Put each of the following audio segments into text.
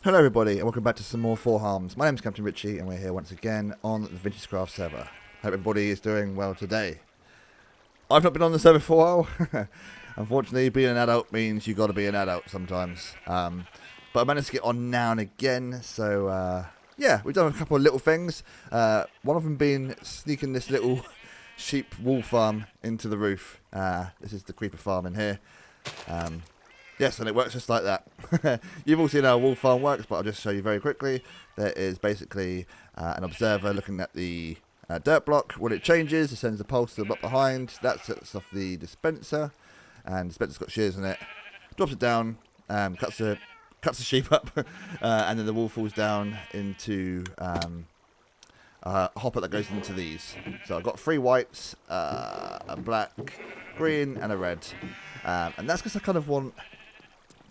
Hello everybody and welcome back to some more Four Harms. My name is Captain Richie and we're here once again on the VintageCraft server. Hope everybody is doing well today. I've not been on the server for a while. Unfortunately, being an adult means you got to be an adult sometimes. But I managed to get on now and again, so yeah, we've done a couple of little things. One of them being sneaking this little sheep wool farm into the roof. This is the creeper farm in here. Yes, and it works just like that. You've all seen how a wool farm works, but I'll just show you very quickly. There is basically an observer looking at the dirt block. When it changes, it sends the pulse to the block behind. That sets off the dispenser, and the dispenser's got shears in it. Drops it down, cuts the sheep up, and then the wool falls down into a hopper that goes into these. So I've got 3 whites, a black, green, and a red. And that's because I kind of want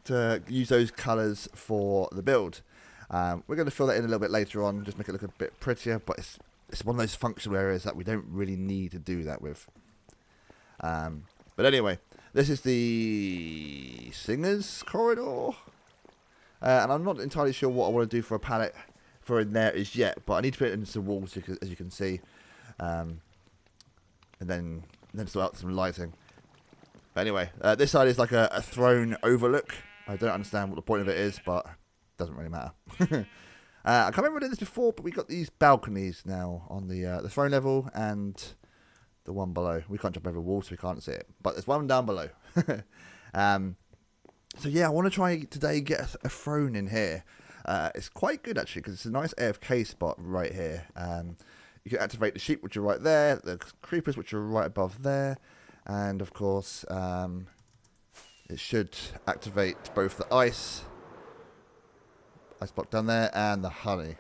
to use those colours for the build. We're going to fill that in a little bit later on, just make it look a bit prettier, but it's one of those functional areas that we don't really need to do that with. But anyway, this is the Singer's Corridor, and I'm not entirely sure what I want to do for a palette for in there as yet, but I need to put it into the walls as you can see, and then sort out some lighting. But anyway, this side is like a throne overlook. I don't understand what the point of it is, but it doesn't really matter. I can't remember doing this before, but we got these balconies now on the throne level and the one below. We can't jump over a wall, so we can't see it. But there's one down below. So yeah, I want to try today get a throne in here. It's quite good actually, because it's a nice AFK spot right here. You can activate the sheep, which are right there, the creepers, which are right above there. And of course, it should activate both the ice block down there, and the honey.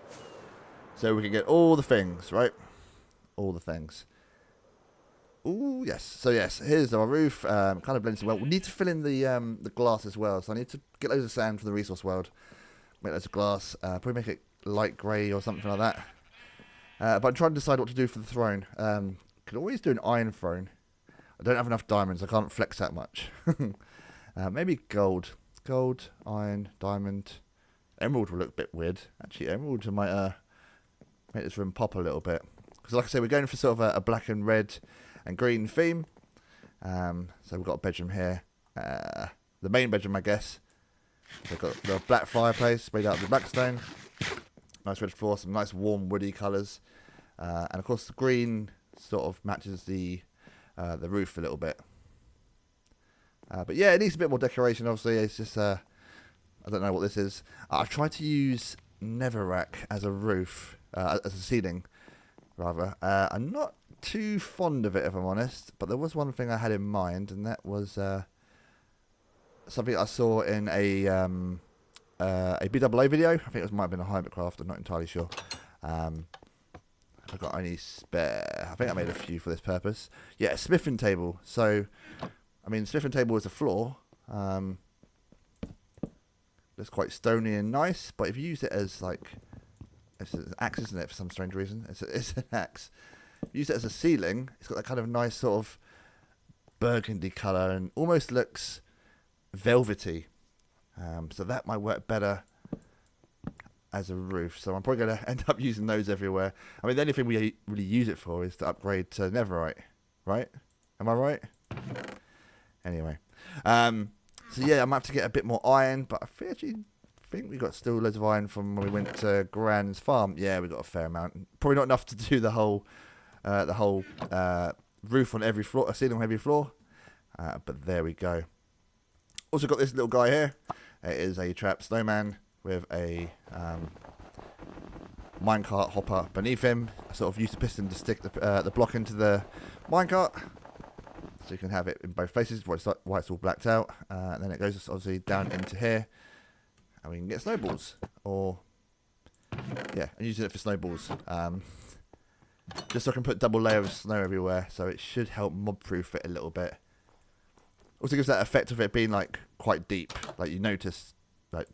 So we can get all the things, right? All the things. Ooh, yes. So yes, here's our roof. Kind of blends in well. We need to fill in the glass as well. So I need to get loads of sand from the resource world. Make loads of glass. Probably make it light grey or something like that. But I'm trying to decide what to do for the throne. Could always do an iron throne. I don't have enough diamonds. I can't flex that much. Maybe gold. Gold, iron, diamond. Emerald will look a bit weird. Actually, emerald might make this room pop a little bit. Because like I said, we're going for sort of a black and red and green theme. So we've got a bedroom here. The main bedroom, I guess. We've got the black fireplace made out of the blackstone. Nice red floor, some nice warm woody colours. And of course the green sort of matches the roof a little bit. But yeah, it needs a bit more decoration, obviously. It's just, I don't know what this is. I've tried to use netherrack as a roof, as a ceiling, rather. I'm not too fond of it, if I'm honest. But there was one thing I had in mind, and that was something I saw in a BAA video. I think it might have been a VintageCraft, I'm not entirely sure. I've got only spare. I think I made a few for this purpose. Yeah, a smithing table. So, I mean, smithing table is a floor. It's quite stony and nice, but if you use it as like, it's an axe, isn't it? For some strange reason, it's an axe. If you use it as a ceiling, it's got that kind of nice sort of burgundy colour and almost looks velvety. So that might work better as a roof. So I'm probably going to end up using those everywhere. I mean, the only thing we really use it for is to upgrade to netherite, right? Am I right? Anyway. So yeah, I might have to get a bit more iron, but I actually think we got still loads of iron from when we went to Gran's farm. Yeah, we got a fair amount. Probably not enough to do the whole roof on every floor, a ceiling on every floor. But there we go. Also got this little guy here. It is a trapped snowman with a minecart hopper beneath him. I sort of used the piston to stick the block into the minecart, so you can have it in both places while it's all blacked out. And then it goes obviously down into here, and we can get snowballs. Or yeah, I'm using it for snowballs. Just so I can put double layer of snow everywhere, so it should help mob-proof it a little bit. Also gives that effect of it being like quite deep, like you notice, like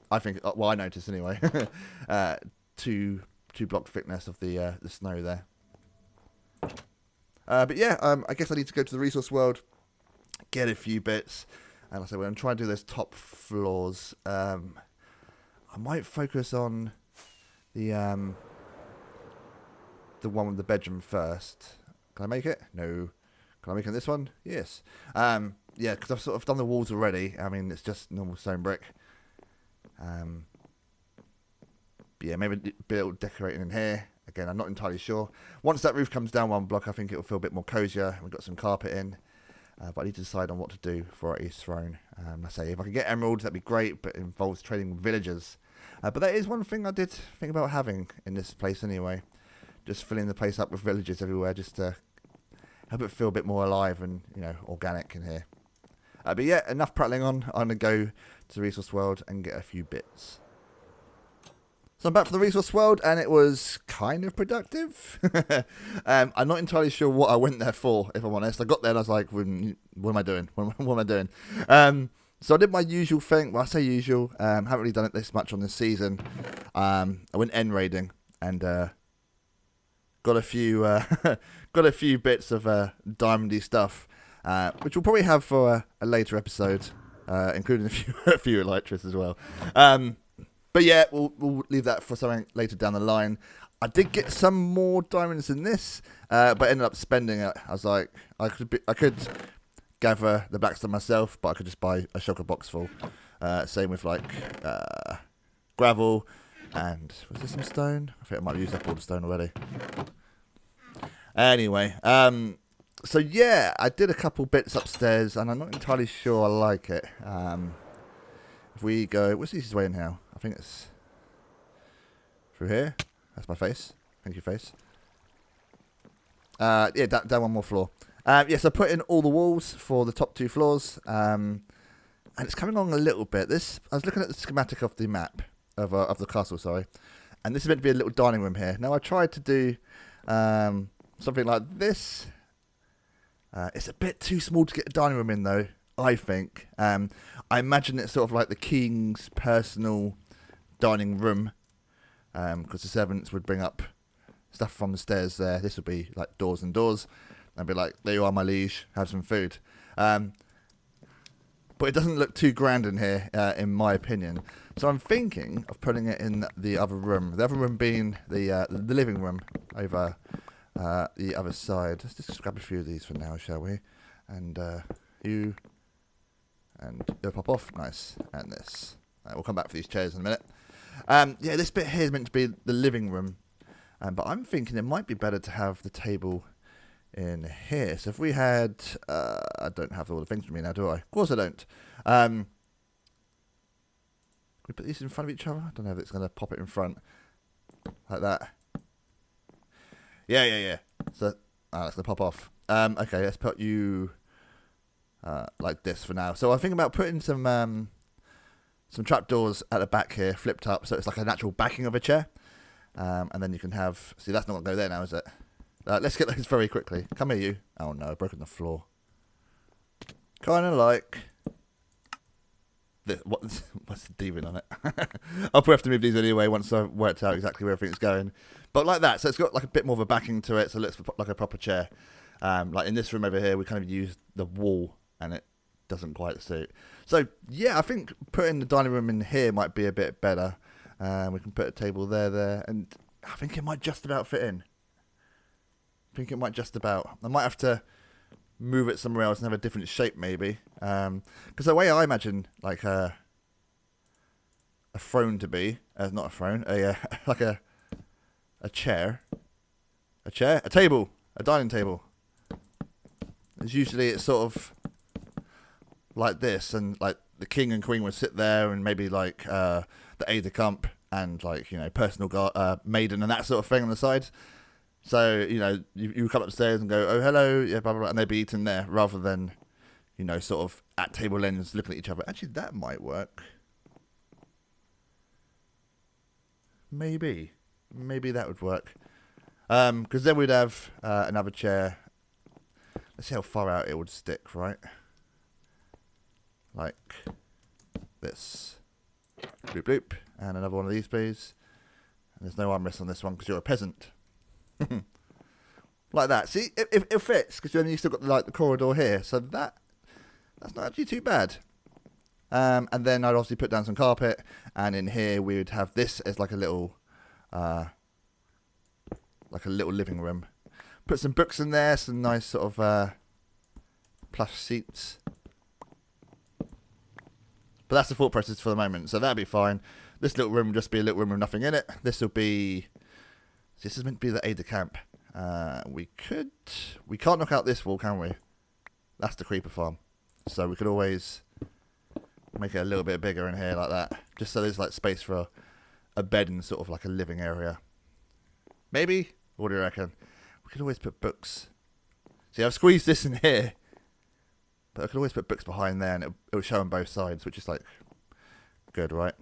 I think, well I noticed anyway, two block thickness of the snow there. But yeah, I guess I need to go to the resource world, get a few bits, and like I said, we're going to try and do those top floors. I might focus on the one with the bedroom first. Can I make it? No. Can I make it this one? Yes. Yeah, because I've sort of done the walls already. I mean, it's just normal stone brick. Yeah, maybe a bit of little decorating in here. Again, I'm not entirely sure. Once that roof comes down one block, I think it will feel a bit more cozier. We've got some carpet in. But I need to decide on what to do for our East Throne. I say, if I could get emeralds, that'd be great, but it involves trading with villagers. But that is one thing I did think about having in this place anyway. Just filling the place up with villagers everywhere, just to help it feel a bit more alive and, organic in here. But yeah, enough prattling on. I'm going to go to the Resource World and get a few bits. So I'm back from the Resource World, and it was kind of productive. I'm not entirely sure what I went there for, if I'm honest. I got there and I was like, what am I doing? What am I doing? So I did my usual thing. Well, I say usual. Haven't really done it this much on this season. I went end raiding and got a few bits of diamondy stuff, which we'll probably have for a later episode, including a few elytras as well. But yeah, we'll leave that for something later down the line. I did get some more diamonds than this, but ended up spending it. I was like, I could gather the blackstone myself, but I could just buy a shulker box full. Same with like gravel, and was there some stone? I think I might have used up all the stone already. Anyway, so yeah, I did a couple bits upstairs, and I'm not entirely sure I like it. If we go, what's the easiest way in here? I think it's through here. That's my face. Thank you, face. Yeah, down one more floor. Yes, I put in all the walls for the top 2 floors, and it's coming along a little bit. I was looking at the schematic of the map of the castle, sorry, and this is meant to be a little dining room here. Now I tried to do something like this. It's a bit too small to get a dining room in, though. I think. I imagine it's sort of like the king's personal dining room, because the servants would bring up stuff from the stairs there. This would be like doors and doors, and be like, there you are, my liege, have some food. But it doesn't look too grand in here, in my opinion. So I'm thinking of putting it in the other room. The other room being the living room over the other side. Let's just grab a few of these for now, shall we? And you... And they'll pop off. Nice. And this. We'll come back for these chairs in a minute. Yeah, this bit here is meant to be the living room. But I'm thinking it might be better to have the table in here. So if we had... I don't have all the things with me now, do I? Of course I don't. Can we put these in front of each other? I don't know if it's going to pop it in front. Like that. Yeah. So that's going to pop off. Okay, let's put you... like this for now. So I'm thinking about putting some trapdoors at the back here, flipped up, so it's like an actual backing of a chair. And then you can have... See, that's not going to go there now, is it? Let's get those very quickly. Come here, you. Oh no, I've broken the floor. Kind of like... What's the demon on it? I'll probably have to move these anyway once I've worked out exactly where everything's going. But like that, so it's got like a bit more of a backing to it, so it looks like a proper chair. Like in this room over here, we kind of use the wall, and it doesn't quite suit. So, yeah, I think putting the dining room in here might be a bit better. We can put a table there, and I think it might just about fit in. I think it might just about. I might have to move it somewhere else and have a different shape, maybe. Because the way I imagine, like, a throne to be, not a throne, like a chair. A table, a dining table. It's sort of like this, and like the king and queen would sit there, and maybe like the aide de camp and like personal maiden and that sort of thing on the side. So you come upstairs and go, oh hello, yeah, blah blah blah, and they'd be eating there rather than sort of at table ends looking at each other. Actually, that might work. Maybe that would work. Because then we'd have another chair. Let's see how far out it would stick, right? Like this. Bloop, bloop. And another one of these, please. And there's no armrest on this one because you're a peasant. Like that. See, it fits because then you still got the corridor here. So that's not actually too bad. And then I'd obviously put down some carpet, and in here we would have this as like a little living room. Put some books in there, some nice sort of plush seats. But that's the thought process for the moment, so that'll be fine. This little room will just be a little room with nothing in it. This will be... This is meant to be the aide de camp. We can't knock out this wall, can we? That's the creeper farm. So we could always make it a little bit bigger in here like that. Just so there's like space for a bed and sort of like a living area. Maybe? What do you reckon? We could always put books. See, I've squeezed this in here. But I could always put books behind there and it'll show on both sides, which is like good, right?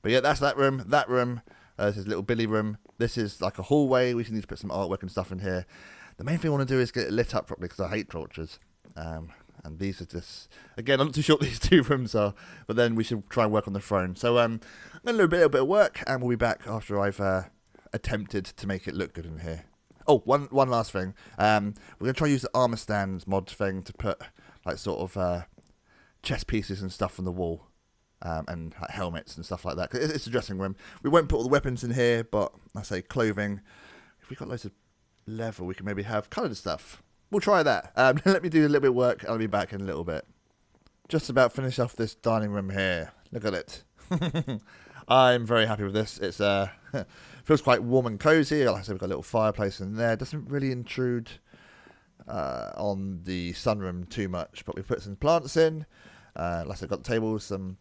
But yeah, that's that room. That room, this is little Billy room. This is like a hallway. We need to put some artwork and stuff in here. The main thing I want to do is get it lit up properly because I hate torches. And these are just, again, I'm not too sure what these two rooms are, but then we should try and work on the throne. So I'm going to do a little bit of work and we'll be back after I've attempted to make it look good in here. Oh, one last thing. We're going to try and use the armor stands mod thing to put like sort of chest pieces and stuff on the wall. And like helmets and stuff like that. 'Cause it's a dressing room. We won't put all the weapons in here, but I say clothing. If we've got loads of leather, we can maybe have coloured stuff. We'll try that. Let me do a little bit of work. I'll be back in a little bit. Just about finish off this dining room here. Look at it. I'm very happy with this. It's feels quite warm and cosy. Like I said, we've got a little fireplace in there. Doesn't really intrude on the sunroom too much, but we put some plants in. Like I said, got the tables, some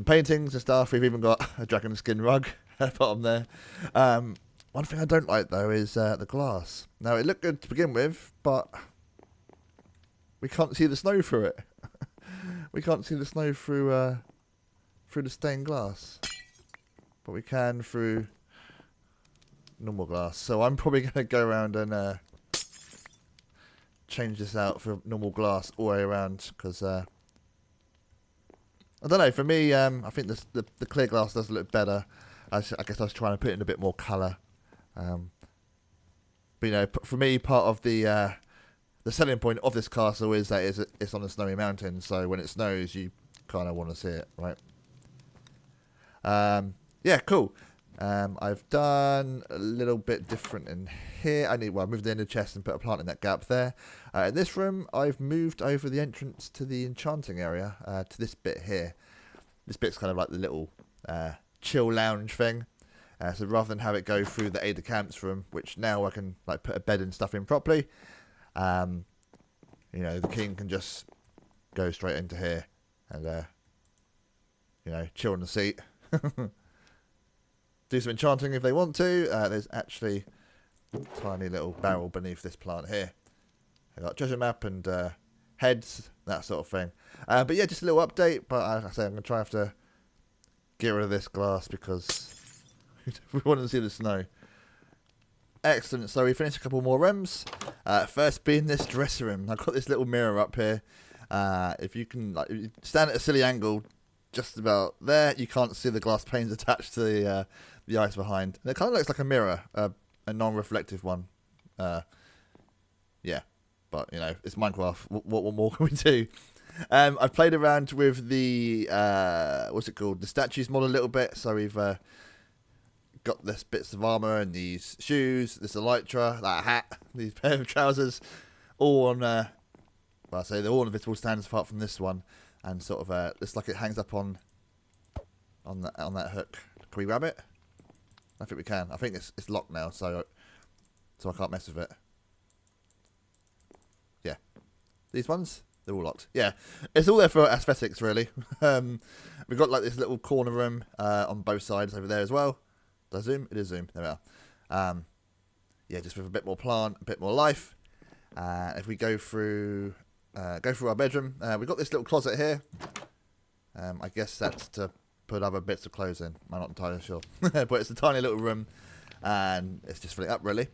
paintings and stuff. We've even got a dragon skin rug at the bottom there. One thing I don't like though is the glass. Now it looked good to begin with, but we can't see the snow through it. We can't see the snow through the stained glass, but we can through normal glass. So I'm probably going to go around and change this out for normal glass all the way around because I don't know. For me, I think the clear glass does look better. I guess I was trying to put in a bit more colour. But you know, for me, part of the selling point of this castle is that it's on a snowy mountain. So when it snows, you kind of want to see it, right? Yeah, cool. I've done a little bit different in here. I moved the inner chest and put a plant in that gap there. In this room, I've moved over the entrance to the enchanting area to this bit here. This bit's kind of like the little chill lounge thing. So rather than have it go through the aide de camp's room, which now I can like put a bed and stuff in properly, you know, the king can just go straight into here and you know, chill on the seat. Do some enchanting if they want to. There's actually a tiny little barrel beneath this plant here. I've got treasure map and heads, that sort of thing. But yeah, just a little update. But like I say, I'm going to try and have to get rid of this glass because we want to see the snow. Excellent. So we finished a couple more rooms. First being this dressing room. I've got this little mirror up here. If you can if you stand at a silly angle, just about there, you can't see the glass panes attached to the ice behind. And it kind of looks like a mirror, a non-reflective one. Yeah, but you know, it's Minecraft. What more can we do? I've played around with the what's it called, the statues mod a little bit. So we've got this bits of armor and these shoes, this elytra, that hat, these pair of trousers, all on. Well, I say they're all on invisible stands apart from this one. And sort of, looks like it hangs up on that hook. Can we grab it? I think we can. I think it's locked now, so I can't mess with it. Yeah, these ones, they're all locked. Yeah, it's all there for aesthetics, really. We've got like this little corner room on both sides over there as well. Did I zoom? It is zoom. There we are. Yeah, just with a bit more plant, a bit more life. If we go through our bedroom. We've got this little closet here. I guess that's to put other bits of clothes in. I'm not entirely sure. But it's a tiny little room. And it's just filling up, really.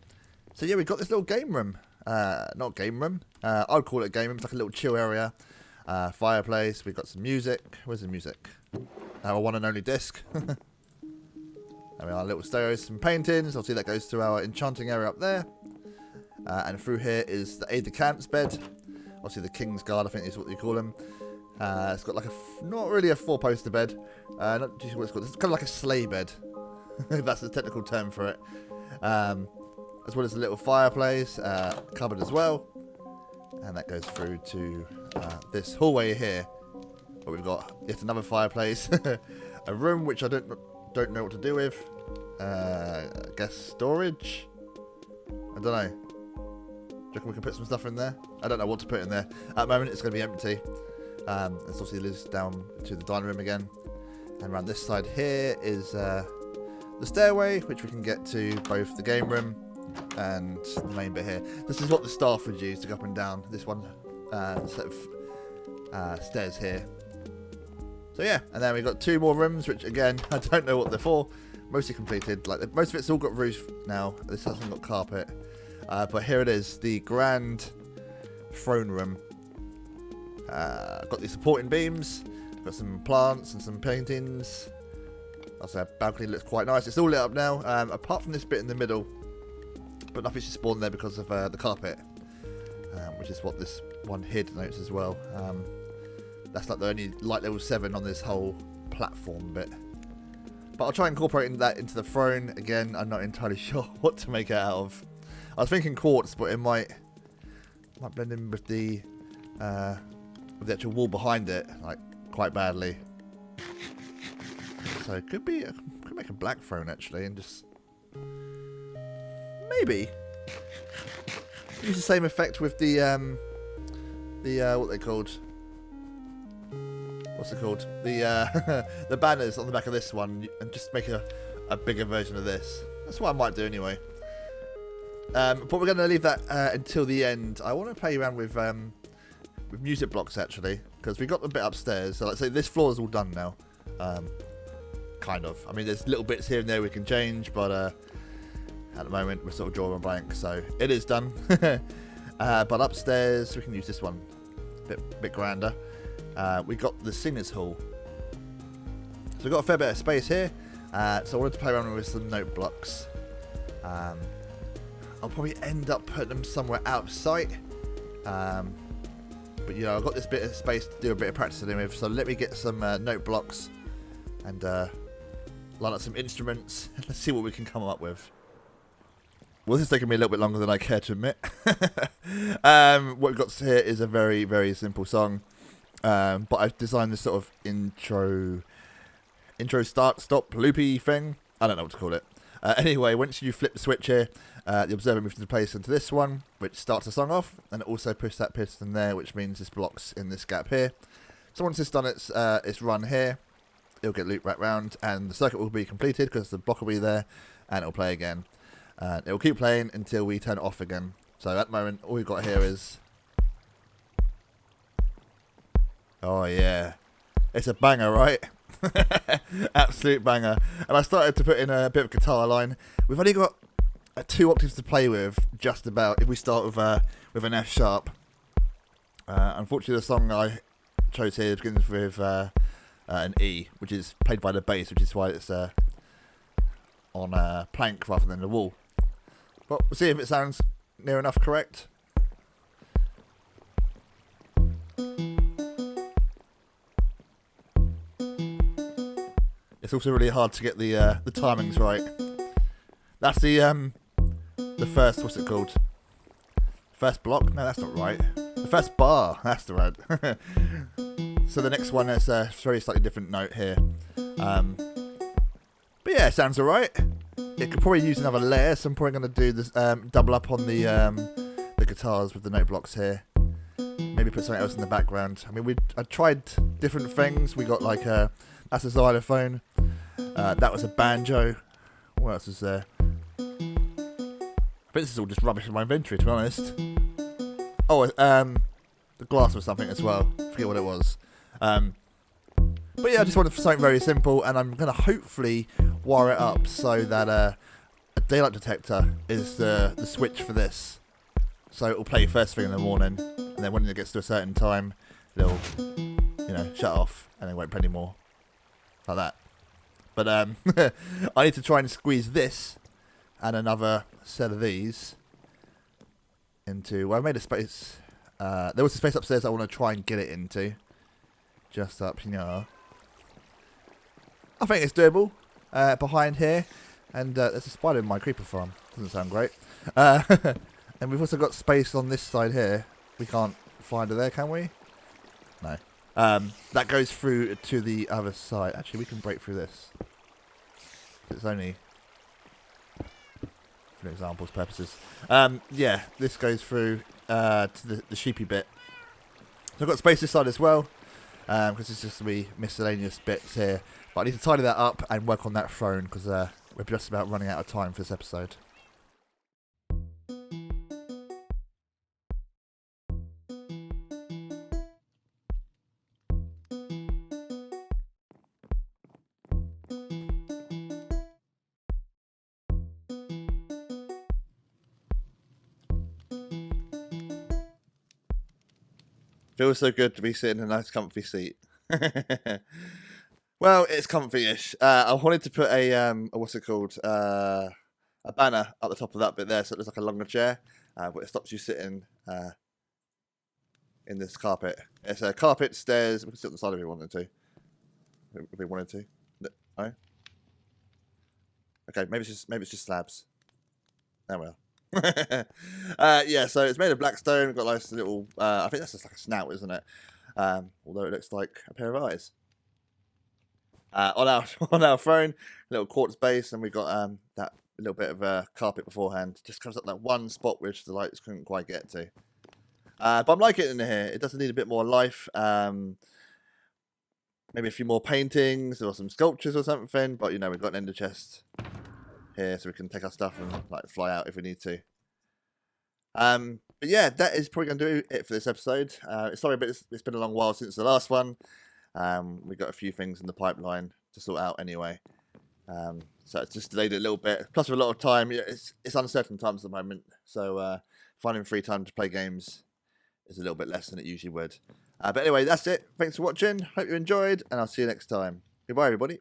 So, yeah, we've got this little game room. Not game room. I'd call it a game room. It's like a little chill area. Fireplace. We've got some music. Where's the music? Our one and only disc. There we are. Little stereos. Some paintings. Obviously, that goes to our enchanting area up there. And through here is the aide de camp's bed. Obviously the King's Guard, I think is what you call them. It's got like not really a four-poster bed. Not too sure what it's called. It's kind of like a sleigh bed. That's the technical term for it. As well as a little fireplace, cupboard as well. And that goes through to this hallway here. But we've got yet another fireplace. A room which I don't know what to do with. I guess storage? I don't know. Do you reckon we can put some stuff in there? I don't know what to put in there. At the moment it's going to be empty. This obviously leads down to the dining room again. And around this side here is the stairway, which we can get to both the game room and the main bit here. This is what the staff would use to go up and down. This one set of stairs here. So yeah, and then we've got two more rooms, which again, I don't know what they're for. Mostly completed. Like most of it's all got roof now. This hasn't got carpet. But here it is, the grand throne room. Got these supporting beams. Got some plants and some paintings. Also, our balcony looks quite nice. It's all lit up now, apart from this bit in the middle. But nothing's just spawned there because of the carpet, which is what this one here denotes as well. That's like the only light level 7 on this whole platform bit. But I'll try incorporating that into the throne. Again, I'm not entirely sure what to make it out of. I was thinking quartz, but it might blend in with the actual wall behind it, like quite badly. So it could make a black throne actually, and just maybe use the same effect with the what they called. What's it called? The the banners on the back of this one, and just make a bigger version of this. That's what I might do anyway. But we're going to leave that until the end. I want to play around with music blocks actually, because we got the bit upstairs. So let's say this floor is all done now. Kind of. I mean, there's little bits here and there we can change, but at the moment we're sort of drawing a blank, so it is done. But upstairs we can use this one, bit grander. We got the singers' hall, so we've got a fair bit of space here. So I wanted to play around with some note blocks. I'll probably end up putting them somewhere out of sight. But you know, I've got this bit of space to do a bit of practicing with, so let me get some note blocks and line up some instruments. Let's see what we can come up with. Well, this is taking me a little bit longer than I care to admit. What we've got here is a very, very simple song. But I've designed this sort of intro start, stop, loopy thing. I don't know what to call it. Anyway, once you flip the switch here, the observer moves into place into this one, which starts the song off, and it also pushes that piston there, which means this blocks in this gap here. So once it's done its run here, it'll get looped right round, and the circuit will be completed because the block will be there, and it'll play again. And it will keep playing until we turn it off again. So at the moment, all we've got here is... Oh yeah, it's a banger, right? Absolute banger. And I started to put in a bit of guitar line. We've only got 2 octaves to play with, just about, if we start with an F sharp. Unfortunately, the song I chose here begins with an E, which is played by the bass, which is why it's on a plank rather than the wall. But we'll see if it sounds near enough correct. It's also really hard to get the timings right. That's the first, what's it called? First block? No, that's not right. The first bar, that's the right. So the next one is a very slightly different note here. But yeah, it sounds alright. It could probably use another layer, so I'm probably going to do this double up on the guitars with the note blocks here. Maybe put something else in the background. I mean, I tried different things. We got like that's a xylophone. That was a banjo. What else is there? I think this is all just rubbish in my inventory, to be honest. Oh, the glass was something as well. I forget what it was. But yeah, I just wanted something very simple, and I'm going to hopefully wire it up so that a daylight detector is the switch for this. So it will play first thing in the morning, and then when it gets to a certain time, it'll, shut off, and it won't play anymore. Like that. But I need to try and squeeze this and another set of these into... Well, I made a space... there was a space upstairs I want to try and get it into. just up here. I think it's doable. Behind here, and there's a spider in my creeper farm. Doesn't sound great. And we've also got space on this side here. We can't find it there, can we? No. That goes through to the other side. Actually, we can break through this. It's only for examples purposes. Yeah, this goes through to the sheepy bit. So I've got space this side as well, because it's just the miscellaneous bits here. But I need to tidy that up and work on that throne, because we're just about running out of time for this episode. Feels so good to be sitting in a nice comfy seat. Well, it's comfy-ish. I wanted to put a what's it called? A banner at the top of that bit there, so it looks like a longer chair, but it stops you sitting in this carpet. It's a carpet, stairs. We can sit on the side if we wanted to. If we wanted to. No. Okay, maybe it's just slabs. There we are. Yeah, so it's made of black stone. We've got a nice little. I think that's just like a snout, isn't it? Although it looks like a pair of eyes. On our throne, a little quartz base, and we've got that little bit of carpet beforehand. Just comes up that one spot which the lights couldn't quite get to. But I'm liking it in here. It doesn't need a bit more life. Maybe a few more paintings or some sculptures or something. But we've got an ender chest here, so we can take our stuff and like fly out if we need to. But yeah, that is probably going to do it for this episode. Sorry, but it's been a long while since the last one. We've got a few things in the pipeline to sort out anyway. So it's just delayed it a little bit. Plus, with a lot of time, it's uncertain times at the moment. So finding free time to play games is a little bit less than it usually would. But anyway, that's it. Thanks for watching. Hope you enjoyed, and I'll see you next time. Goodbye, everybody.